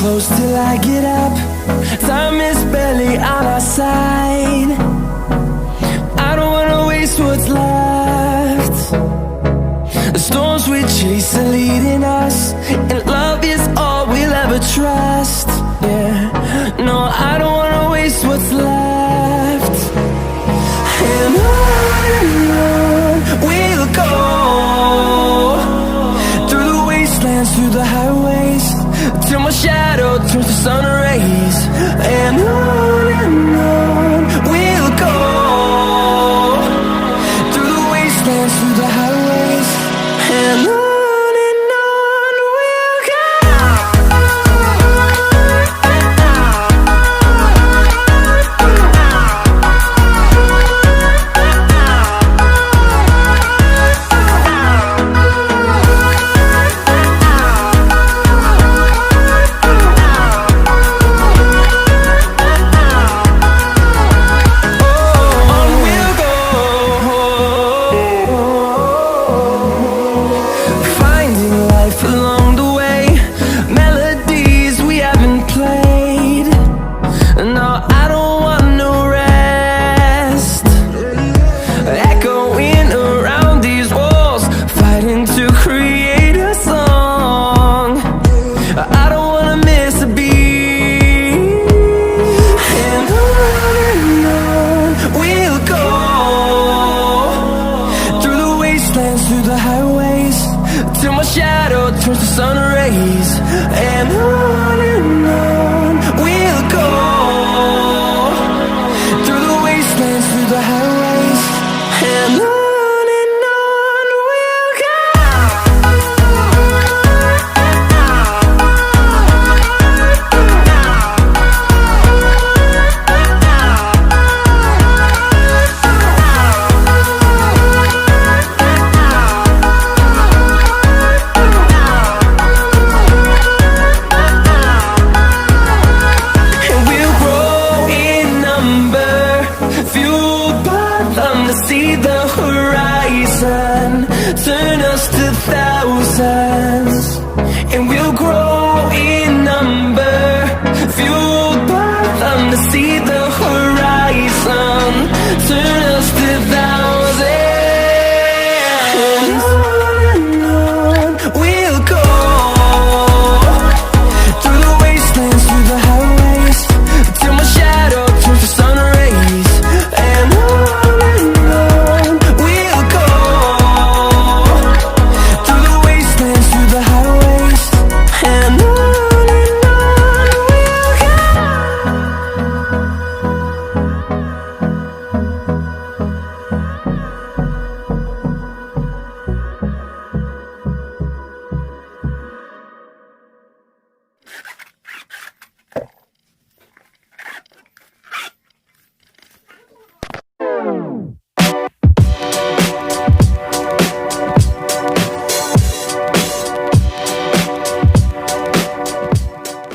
close till I get up. Time is barely on our side. I don't wanna waste what's left. The storms we chase are leading us, and love is all we'll ever trust. Yeah, no, I don't wanna waste what's left. And on we'll go, through the wastelands, through the highways, till my shadow turns to sun rays. And on we'll go, through the wastelands, through the highways, and on we'll go. Through the highways, till my shadow turns to sun rays. And on